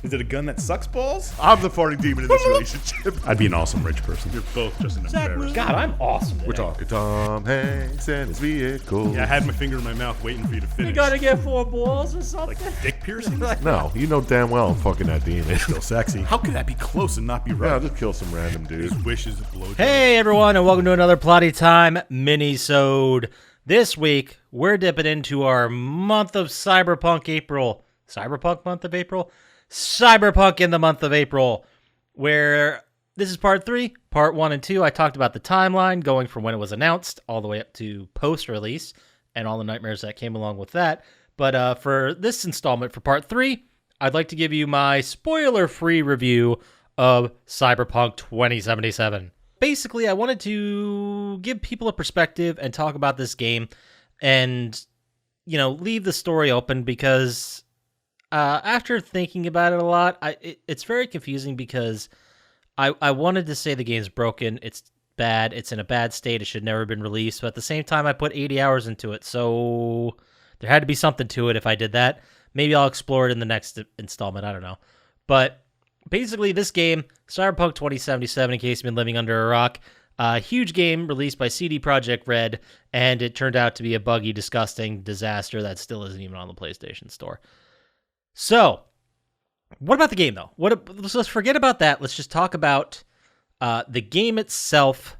Is it a gun that sucks balls? I'm the farting demon in this relationship. I'd be an awesome rich person. You're both just an embarrassment. God, I'm awesome today. We're talking Tom Hanks and his vehicle. Yeah, I had my finger in my mouth waiting for you to finish. You gotta get 4 balls or something. Like dick piercing? No, you know damn well I'm fucking that demon. Still sexy. How could that be close and not be Yeah, right? I'll just kill some random dude. His wishes a blowjob. Hey everyone, and welcome to another Plotty Time Minisode. This week, we're dipping into our month of Cyberpunk April. Cyberpunk month of April? Cyberpunk in the month of April, where this is part 3. Part 1 and 2, I talked about the timeline going from when it was announced all the way up to post-release and all the nightmares that came along with that. But for this installment, for part 3, I'd like to give you my spoiler-free review of Cyberpunk 2077. Basically, I wanted to give people a perspective and talk about this game and, you know, leave the story open because after thinking about it a lot, it's very confusing because I wanted to say the game's broken, it's bad, it's in a bad state, it should never have been released, but at the same time, I put 80 hours into it, so there had to be something to it if I did that. Maybe I'll explore it in the next installment, I don't know. But basically, this game, Cyberpunk 2077, in case you've been living under a rock, a huge game released by CD Projekt Red, and it turned out to be a buggy, disgusting disaster that still isn't even on the PlayStation Store. So, what about the game, though? Let's forget about that. Let's just talk about the game itself.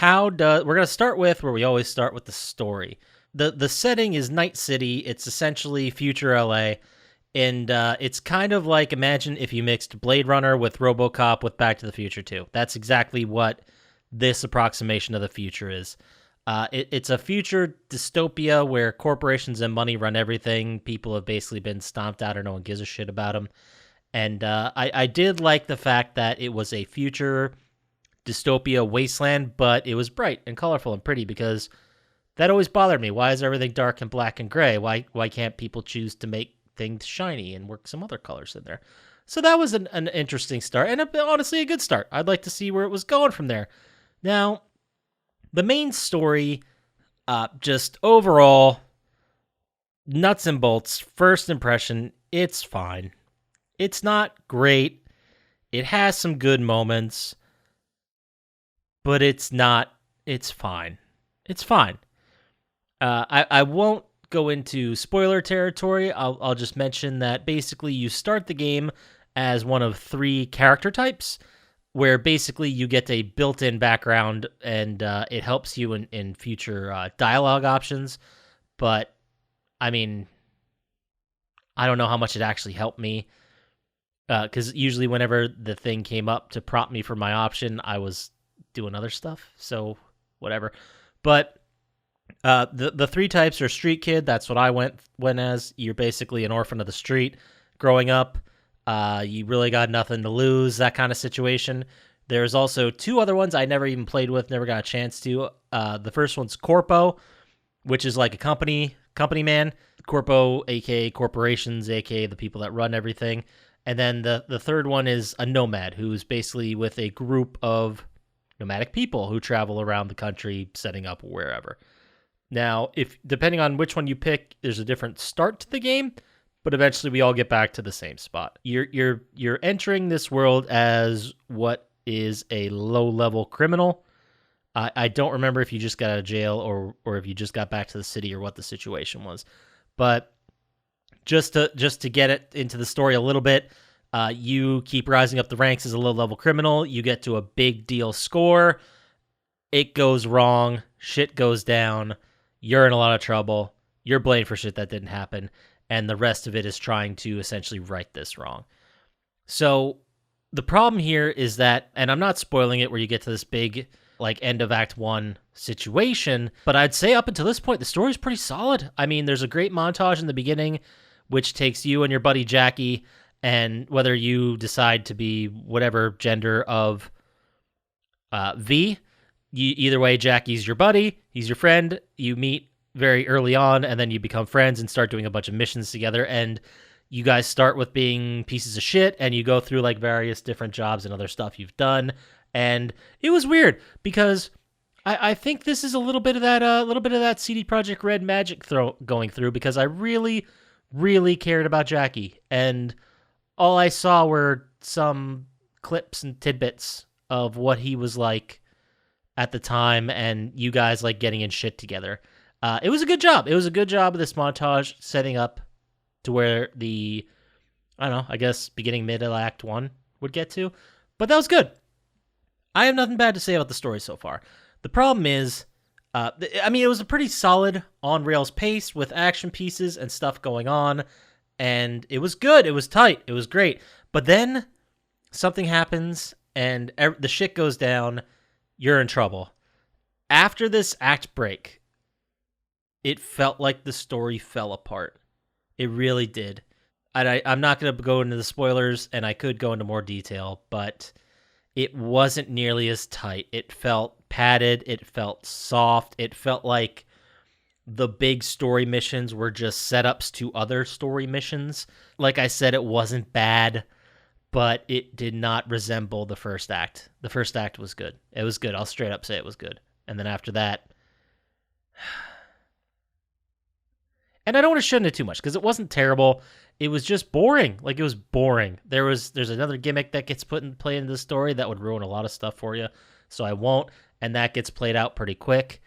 We're going to start with where we always start with the story. The setting is Night City. It's essentially future LA. And it's kind of like, imagine if you mixed Blade Runner with RoboCop with Back to the Future 2. That's exactly what this approximation of the future is. It's a future dystopia where corporations and money run everything. People have basically been stomped out or no one gives a shit about them. And I did like the fact that it was a future dystopia wasteland, but it was bright and colorful and pretty because that always bothered me. Why is everything dark and black and gray? Why can't people choose to make things shiny and work some other colors in there? So that was an interesting start and honestly a good start. I'd like to see where it was going from there. Now, the main story, just overall, nuts and bolts, first impression, it's fine. It's not great. It has some good moments, but it's fine. It's fine. I won't go into spoiler territory. I'll just mention that basically you start the game as one of 3 character types, where basically you get a built-in background and it helps you in future dialogue options. But, I mean, I don't know how much it actually helped me, because usually whenever the thing came up to prompt me for my option, I was doing other stuff, so whatever. But the 3 types are street kid. That's what I went as. You're basically an orphan of the street growing up. You really got nothing to lose, that kind of situation. There's also 2 other ones I never even played with, never got a chance to. The first one's Corpo, which is like a company man. Corpo, aka corporations, aka the people that run everything. And then the third one is a nomad, who's basically with a group of nomadic people who travel around the country setting up wherever. Now, if depending on which one you pick, there's a different start to the game, but eventually we all get back to the same spot. You're entering this world as what is a low-level criminal. I don't remember if you just got out of jail or if you just got back to the city or what the situation was. But just to get it into the story a little bit, you keep rising up the ranks as a low-level criminal. You get to a big deal score. It goes wrong. Shit goes down. You're in a lot of trouble. You're blamed for shit that didn't happen. And the rest of it is trying to essentially right this wrong. So the problem here is that, and I'm not spoiling it where you get to this big, like, end of Act 1 situation, but I'd say up until this point, the story's pretty solid. I mean, there's a great montage in the beginning, which takes you and your buddy Jackie, and whether you decide to be whatever gender of V, either way, Jackie's your buddy, he's your friend, you meet very early on, and then you become friends and start doing a bunch of missions together, and you guys start with being pieces of shit, and you go through like various different jobs and other stuff you've done, and it was weird, because I think this is a little bit of that CD Projekt Red magic going through, because I really, really cared about Jackie, and All I saw were some clips and tidbits of what he was like at the time, and you guys like getting in shit together. It was a good job. It was a good job of this montage setting up to where I don't know, I guess beginning mid of Act 1 would get to. But that was good. I have nothing bad to say about the story so far. The problem is, it was a pretty solid on-rails pace with action pieces and stuff going on, and it was good. It was tight. It was great. But then something happens, and the shit goes down. You're in trouble. After this act break, it felt like the story fell apart. It really did. I'm not going to go into the spoilers, and I could go into more detail, but it wasn't nearly as tight. It felt padded. It felt soft. It felt like the big story missions were just setups to other story missions. Like I said, it wasn't bad, but it did not resemble the first act. The first act was good. It was good. I'll straight up say it was good. And then after that... And I don't want to shun it too much, because it wasn't terrible. It was just boring. Like, it was boring. There's another gimmick that gets put in play into the story that would ruin a lot of stuff for you, so I won't. And that gets played out pretty quick.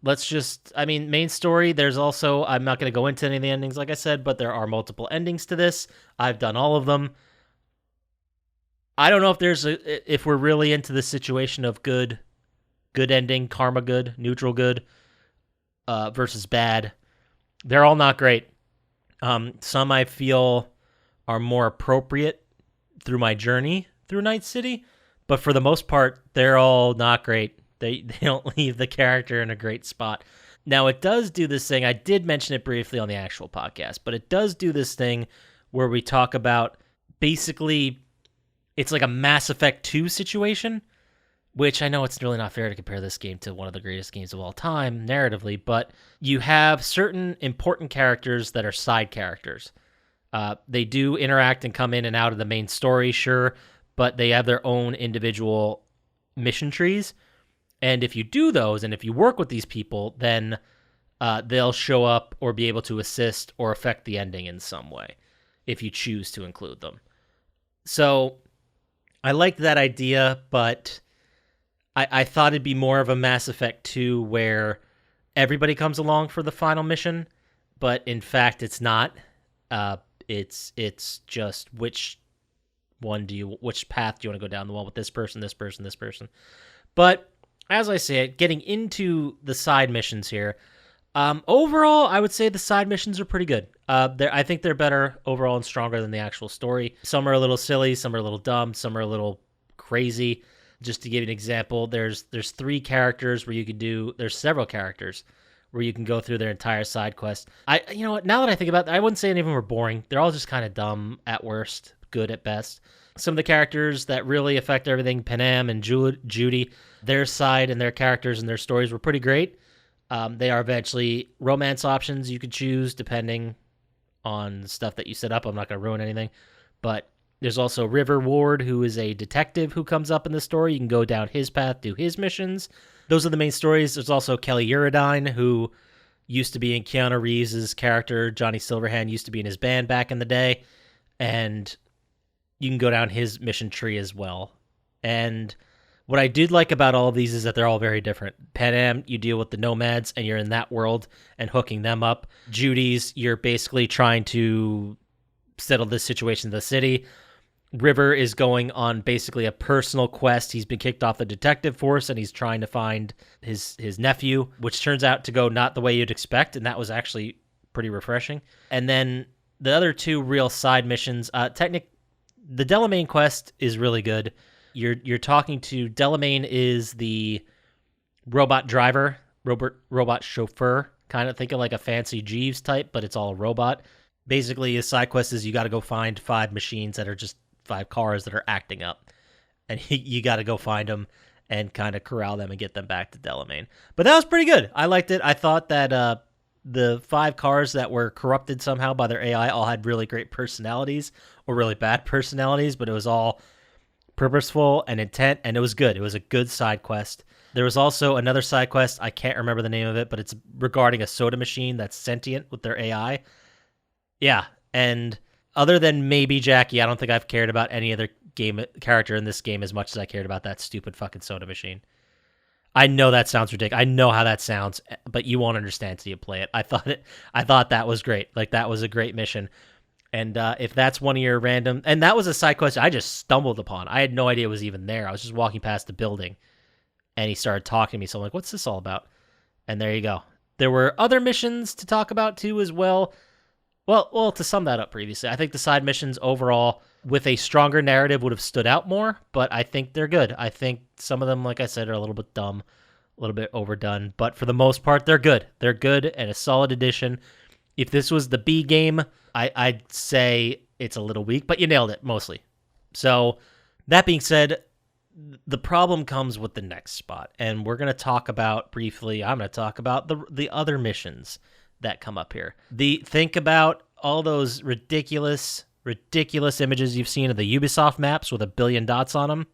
Main story, there's also, I'm not going to go into any of the endings, like I said, but there are multiple endings to this. I've done all of them. I don't know if we're really into the situation of good ending, karma good, neutral good, versus bad. They're all not great. Some I feel are more appropriate through my journey through Night City, but for the most part, they're all not great. They don't leave the character in a great spot. Now, it does do this thing. I did mention it briefly on the actual podcast, but it does do this thing where we talk about basically it's like a Mass Effect 2 situation, which I know it's really not fair to compare this game to one of the greatest games of all time, narratively, but you have certain important characters that are side characters. They do interact and come in and out of the main story, sure, but they have their own individual mission trees. And if you do those, and if you work with these people, then they'll show up or be able to assist or affect the ending in some way, if you choose to include them. So I liked that idea, but I thought it'd be more of a Mass Effect 2 where everybody comes along for the final mission, but in fact it's not. It's just which path do you want to go down, the one with this person, this person, this person. But as I say, getting into the side missions here, overall, I would say the side missions are pretty good. I think they're better overall and stronger than the actual story. Some are a little silly, some are a little dumb, some are a little crazy. Just to give you an example, there's three characters where you can do. There's several characters where you can go through their entire side quest. You know what? Now that I think about it, I wouldn't say any of them are boring. They're all just kind of dumb at worst, good at best. Some of the characters that really affect everything, Panam and Judy, their side and their characters and their stories were pretty great. They are eventually romance options you could choose depending on stuff that you set up. I'm not going to ruin anything, but there's also River Ward, who is a detective who comes up in the story. You can go down his path, do his missions. Those are the main stories. There's also Kelly Uridine, who used to be in Keanu Reeves' character. Johnny Silverhand used to be in his band back in the day. And you can go down his mission tree as well. And what I did like about all of these is that they're all very different. Panam, you deal with the nomads, and you're in that world and hooking them up. Judy's, you're basically trying to settle this situation in the city. River is going on basically a personal quest. He's been kicked off the detective force, and he's trying to find his nephew, which turns out to go not the way you'd expect, and that was actually pretty refreshing. And then the other two real side missions, the Delamain quest is really good. You're talking to Delamain is the robot driver, robot chauffeur, kind of think of like a Fancy Jeeves type, but it's all a robot. Basically, his side quest is you got to go find 5 machines that are just 5 cars that are acting up, and you got to go find them and kind of corral them and get them back to Delamain. But that was pretty good. I liked it. I thought that the 5 cars that were corrupted somehow by their AI all had really great personalities or really bad personalities, but it was all purposeful and intent, and it was good. It was a good side quest. There was also another side quest. I can't remember the name of it, but it's regarding a soda machine that's sentient with their AI. Yeah, and other than maybe Jackie, I don't think I've cared about any other game character in this game as much as I cared about that stupid fucking soda machine. I know that sounds ridiculous. I know how that sounds, but you won't understand until you play it. I thought that was great. Like, that was a great mission. And if that's one of your random, and that was a side quest I just stumbled upon. I had no idea it was even there. I was just walking past the building, and he started talking to me. So I'm like, what's this all about? And there you go. There were other missions to talk about too as well. Well, to sum that up previously, I think the side missions overall, with a stronger narrative, would have stood out more, but I think they're good. I think some of them, like I said, are a little bit dumb, a little bit overdone, but for the most part, they're good. They're good and a solid addition. If this was the B game, I'd say it's a little weak, but you nailed it, mostly. So, that being said, the problem comes with the next spot, and we're going to talk about, briefly, I'm going to talk about the other missions that come up here. Think about all those ridiculous images you've seen of the Ubisoft maps with 1 billion dots on them.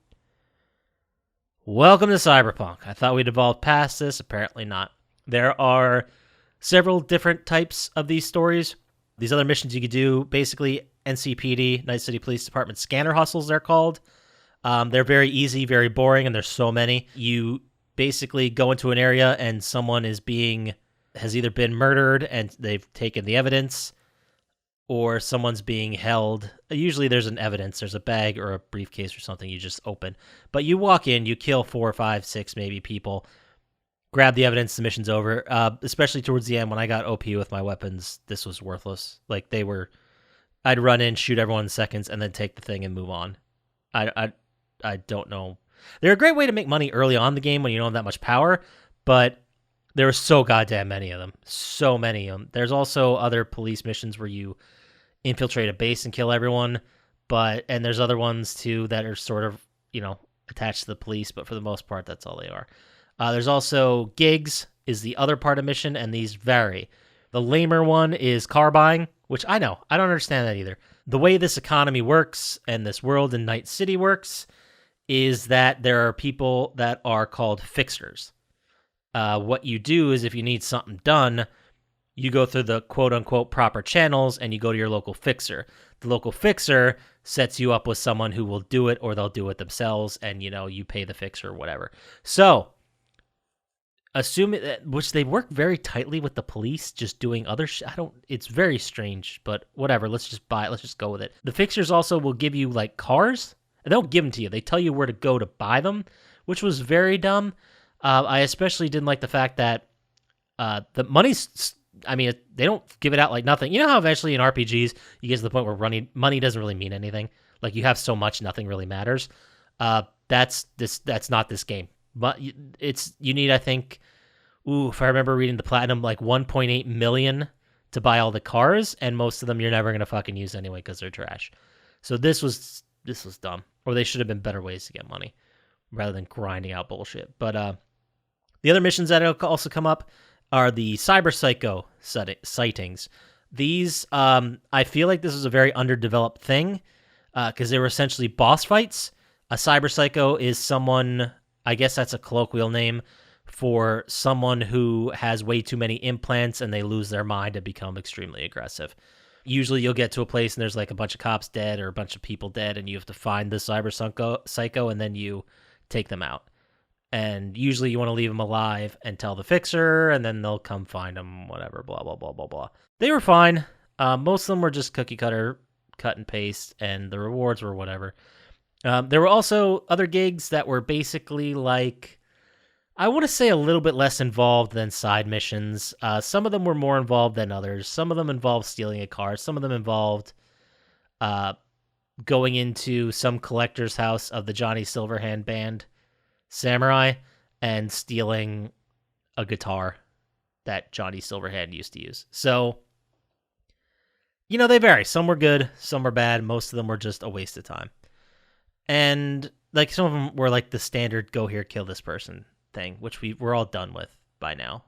Welcome to Cyberpunk. I thought we'd evolved past this. Apparently not. There are several different types of these stories. These other missions you could do, basically NCPD, Night City Police Department scanner hustles, they're called. They're very easy, very boring, and there's so many. You basically go into an area and someone has either been murdered and they've taken the evidence, or someone's being held. Usually there's an evidence. There's a bag or a briefcase or something you just open. But you walk in, you kill 4, 5, 6 maybe people, grab the evidence, the mission's over. Especially towards the end when I got OP with my weapons, this was worthless. Like, I'd run in, shoot everyone in seconds, and then take the thing and move on. I don't know. They're a great way to make money early on in the game when you don't have that much power, but there were so goddamn many of them. So many of them. There's also other police missions where you infiltrate a base and kill everyone, and there's other ones too that are sort of, attached to the police, but for the most part, that's all they are. There's also gigs is the other part of mission, and these vary. The lamer one is car buying, which I don't understand that either. The way this economy works and this world in Night City works is that there are people that are called fixers. What you do is if you need something done, you go through the quote-unquote proper channels and you go to your local fixer. The local fixer sets you up with someone who will do it, or they'll do it themselves, and, you pay the fixer or whatever. So, assuming that, which they work very tightly with the police, just doing other it's very strange, but whatever, let's just buy it, let's just go with it. The fixers also will give you, cars, and they'll give them to you. They tell you where to go to buy them, which was very dumb. I especially didn't like the fact that the money's, they don't give it out like nothing. You know how eventually in RPGs, you get to the point where money doesn't really mean anything? Like, you have so much, nothing really matters. That's not this game. But you need, I think, if I remember reading the Platinum, 1.8 million to buy all the cars, and most of them you're never going to fucking use anyway because they're trash. So this was dumb. Or they should have been better ways to get money rather than grinding out bullshit. But the other missions that also come up are the Cyber Psycho sightings. These, I feel like this is a very underdeveloped thing because they were essentially boss fights. A Cyber Psycho is someone, I guess that's a colloquial name for someone who has way too many implants and they lose their mind and become extremely aggressive. Usually you'll get to a place and there's a bunch of cops dead or a bunch of people dead, and you have to find the Cyber Psycho and then you take them out. And usually you want to leave them alive and tell the fixer, and then they'll come find them, whatever, blah, blah, blah, blah, blah. They were fine. Most of them were just cookie cutter, cut and paste, and the rewards were whatever. There were also other gigs that were basically I want to say a little bit less involved than side missions. Some of them were more involved than others. Some of them involved stealing a car. Some of them involved going into some collector's house of the Johnny Silverhand band, Samurai, and stealing a guitar that Johnny Silverhand used to use. So, they vary. Some were good, some were bad. Most of them were just a waste of time. And some of them were the standard go here, kill this person thing, which we're all done with by now.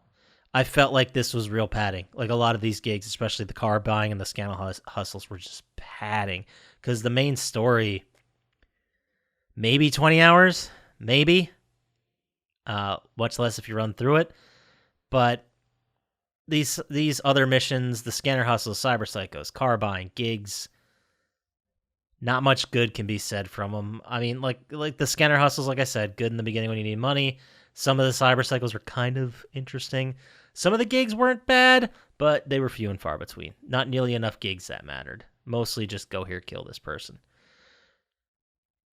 I felt like this was real padding. A lot of these gigs, especially the car buying and the scandal hustles, were just padding. Because the main story, maybe 20 hours, maybe. Much less if you run through it. But these other missions, the scanner hustles, cyber psychos, car buying, gigs, not much good can be said from them. I mean, like the scanner hustles, like I said, good in the beginning when you need money. Some of the cyber cycles were kind of interesting. Some of the gigs weren't bad, but they were few and far between. Not nearly enough gigs that mattered. Mostly just go here, kill this person.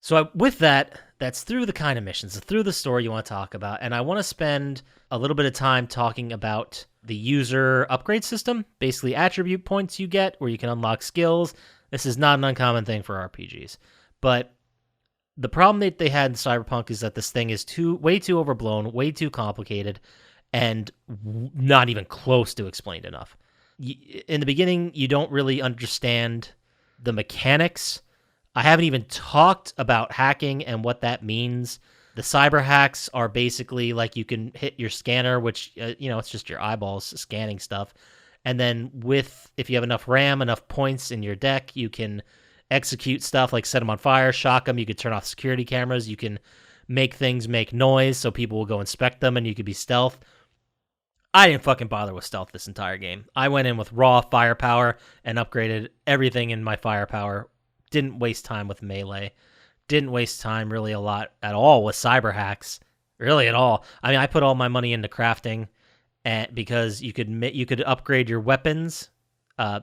So with that, that's through the kind of missions, through the story you want to talk about. And I want to spend a little bit of time talking about the user upgrade system, basically attribute points you get where you can unlock skills. This is not an uncommon thing for RPGs. But the problem that they had in Cyberpunk is that this thing is way too overblown, way too complicated, and not even close to explained enough. In the beginning, you don't really understand the mechanics. I haven't even talked about hacking and what that means. The cyber hacks are basically like you can hit your scanner, which, it's just your eyeballs scanning stuff. And then if you have enough RAM, enough points in your deck, you can execute stuff like set them on fire, shock them. You could turn off security cameras. You can make things make noise so people will go inspect them and you could be stealth. I didn't fucking bother with stealth this entire game. I went in with raw firepower and upgraded everything in my firepower. Didn't waste time with melee. Didn't waste time really a lot at all with cyber hacks. Really at all. I mean, I put all my money into crafting because you could upgrade your weapons.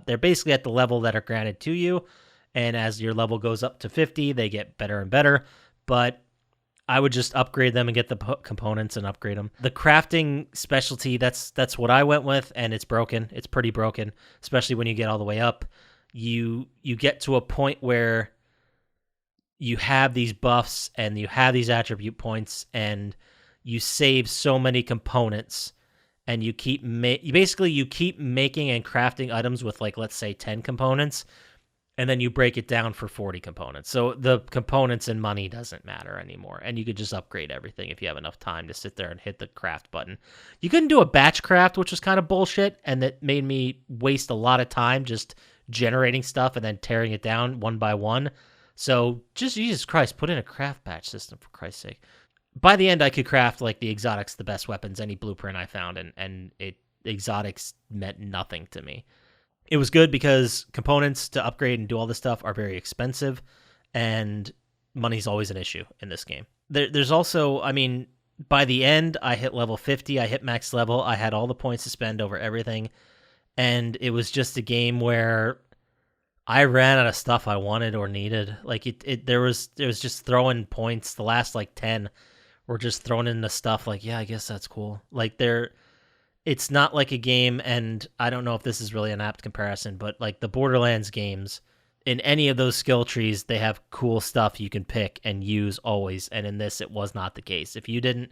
They're basically at the level that are granted to you. And as your level goes up to 50, they get better and better. But I would just upgrade them and get the components and upgrade them. The crafting specialty, that's what I went with, and it's broken. It's pretty broken, especially when you get all the way up. You get to a point where you have these buffs and you have these attribute points and you save so many components and you keep making and crafting items with, like, let's say 10 components, and then you break it down for 40 components. So the components and money doesn't matter anymore, and you could just upgrade everything if you have enough time to sit there and hit the craft button. You couldn't do a batch craft, which was kind of bullshit, and that made me waste a lot of time just generating stuff and then tearing it down one by one. So just, Jesus Christ, put in a craft batch system, for Christ's sake. By the end, I could craft, like, the exotics, the best weapons, any blueprint I found, and exotics meant nothing to me. It was good because components to upgrade and do all this stuff are very expensive, and money's always an issue in this game. There's also, I mean, by the end, I hit level 50, I hit max level, I had all the points to spend over everything, and it was just a game where I ran out of stuff I wanted or needed. Like, it was just throwing points. The last, like, 10 were just thrown into stuff like, yeah, I guess that's cool. Like, it's not like a game, and I don't know if this is really an apt comparison, but like the Borderlands games, in any of those skill trees, they have cool stuff you can pick and use always, and in this, it was not the case. If you didn't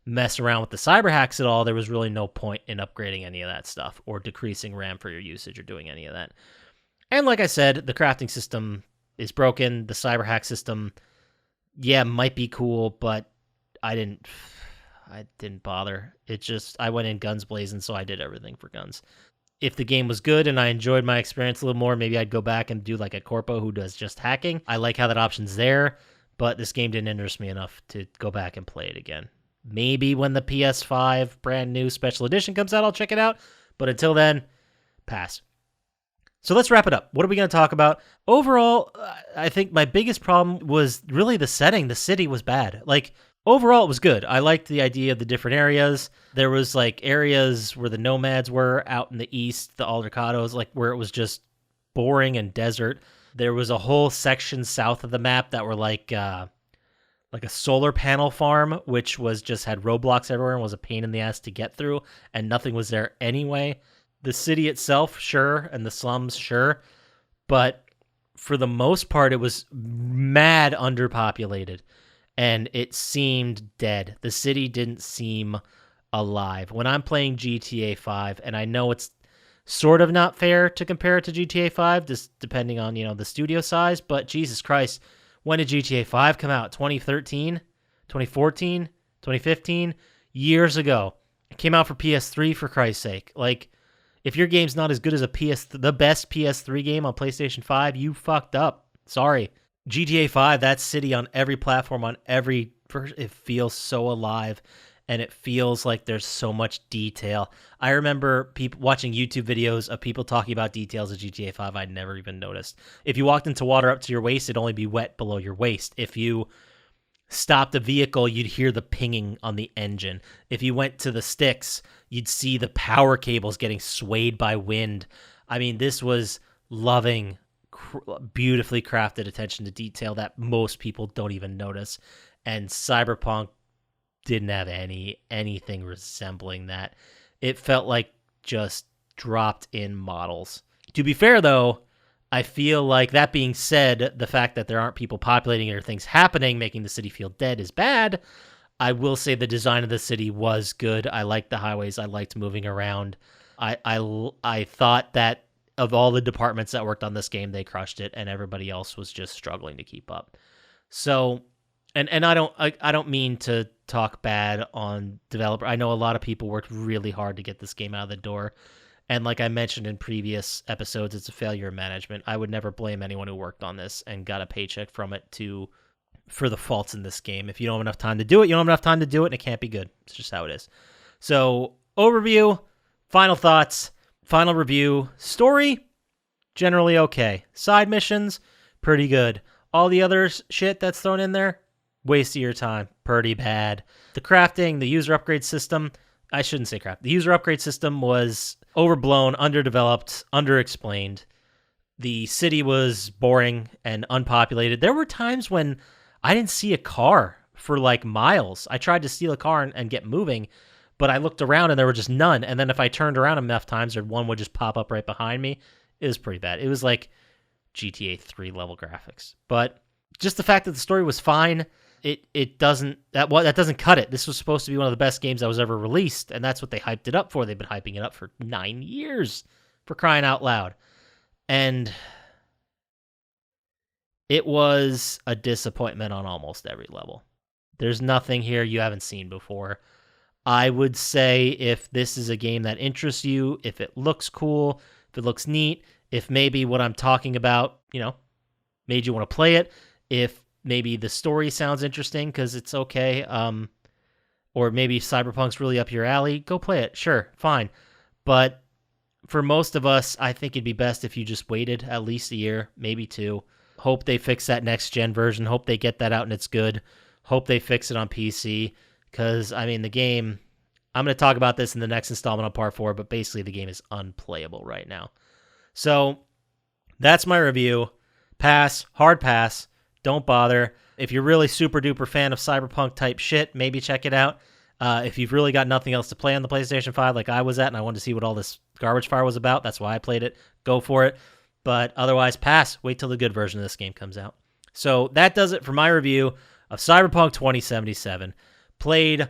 mess around with the cyber hacks at all, there was really no point in upgrading any of that stuff or decreasing RAM for your usage or doing any of that. And like I said, the crafting system is broken. The cyber hack system, yeah, might be cool, but I didn't bother. I went in guns blazing, so I did everything for guns. If the game was good and I enjoyed my experience a little more, maybe I'd go back and do like a corpo who does just hacking. I like how that option's there, but this game didn't interest me enough to go back and play it again. Maybe when the PS5 brand new special edition comes out, I'll check it out. But until then, pass. So let's wrap it up. What are we going to talk about? Overall, I think my biggest problem was really the setting. The city was bad. Like, overall, it was good. I liked the idea of the different areas. There was, like, areas where the nomads were out in the east, the Aldercados, like, where it was just boring and desert. There was a whole section south of the map that were, like a solar panel farm, which had roadblocks everywhere and was a pain in the ass to get through, and nothing was there anyway. The city itself, sure, and the slums, sure, but for the most part, it was mad underpopulated. And it seemed dead. The city didn't seem alive. When I'm playing GTA 5, and I know it's sort of not fair to compare it to GTA 5, just depending on, the studio size, but Jesus Christ, when did GTA 5 come out? 2013? 2014? 2015? Years ago. It came out for PS3, for Christ's sake. Like, if your game's not as good as the best PS3 game on PlayStation 5, you fucked up. Sorry. GTA 5, that city on every platform, it feels so alive, and it feels like there's so much detail. I remember people watching YouTube videos of people talking about details of GTA 5 I'd never even noticed. If you walked into water up to your waist, it'd only be wet below your waist. If you stopped a vehicle, you'd hear the pinging on the engine. If you went to the sticks, you'd see the power cables getting swayed by wind. I mean, this was loving, beautifully crafted attention to detail that most people don't even notice. And Cyberpunk didn't have anything resembling that. It felt like just dropped in models. To be fair, though, I feel like, that being said, the fact that there aren't people populating or things happening, making the city feel dead, is bad. I will say the design of the city was good. I liked the highways. I liked moving around. I thought that of all the departments that worked on this game, they crushed it, and everybody else was just struggling to keep up. So, and I don't mean to talk bad on developer. I know a lot of people worked really hard to get this game out of the door. And like I mentioned in previous episodes, it's a failure of management. I would never blame anyone who worked on this and got a paycheck from it for the faults in this game. If you don't have enough time to do it, you don't have enough time to do it, and it can't be good. It's just how it is. So, overview, final thoughts, final review. Story, generally okay. Side missions, pretty good. All the other shit that's thrown in there, waste of your time, pretty bad. The crafting, the user upgrade system, I shouldn't say crap. The user upgrade system was overblown, underdeveloped, underexplained. The city was boring and unpopulated. There were times when I didn't see a car for like miles. I tried to steal a car and get moving, but I looked around and there were just none. And then if I turned around enough times, one would just pop up right behind me. It was pretty bad. It was like GTA 3 level graphics. But just the fact that the story was fine, that doesn't cut it. This was supposed to be one of the best games that was ever released, and that's what they hyped it up for. They've been hyping it up for 9 years, for crying out loud. And it was a disappointment on almost every level. There's nothing here you haven't seen before. I would say if this is a game that interests you, if it looks cool, if it looks neat, if maybe what I'm talking about, made you want to play it, if maybe the story sounds interesting because it's okay, or maybe Cyberpunk's really up your alley, go play it. Sure, fine. But for most of us, I think it'd be best if you just waited at least a year, maybe 2. Hope they fix that next-gen version. Hope they get that out and it's good. Hope they fix it on PC because, the game, I'm going to talk about this in the next installment of Part 4, but basically the game is unplayable right now. So that's my review. Pass, hard pass. Don't bother. If you're really super duper fan of Cyberpunk type shit, maybe check it out. If you've really got nothing else to play on the PlayStation 5 like I was at and I wanted to see what all this garbage fire was about, that's why I played it. Go for it. But otherwise, pass. Wait till the good version of this game comes out. So that does it for my review of Cyberpunk 2077. Played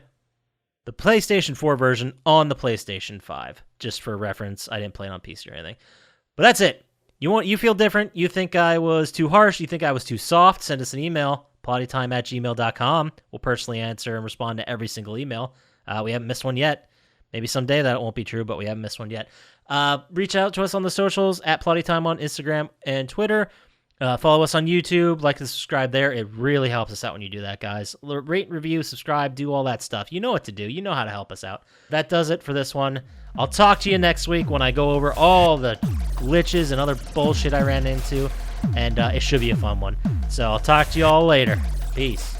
the PlayStation 4 version on the PlayStation 5. Just for reference, I didn't play it on PC or anything. But that's it. You feel different? You think I was too harsh? You think I was too soft? Send us an email, plottytime@gmail.com. We'll personally answer and respond to every single email. We haven't missed one yet. Maybe someday that won't be true, but we haven't missed one yet. Reach out to us on the socials, @plottytime on Instagram and Twitter. Follow us on YouTube, like and subscribe there. It really helps us out when you do that, guys. Rate, review, subscribe, do all that stuff. You know what to do. You know how to help us out. That does it for this one. I'll talk to you next week when I go over all the glitches and other bullshit I ran into, and it should be a fun one. So I'll talk to you all later. Peace.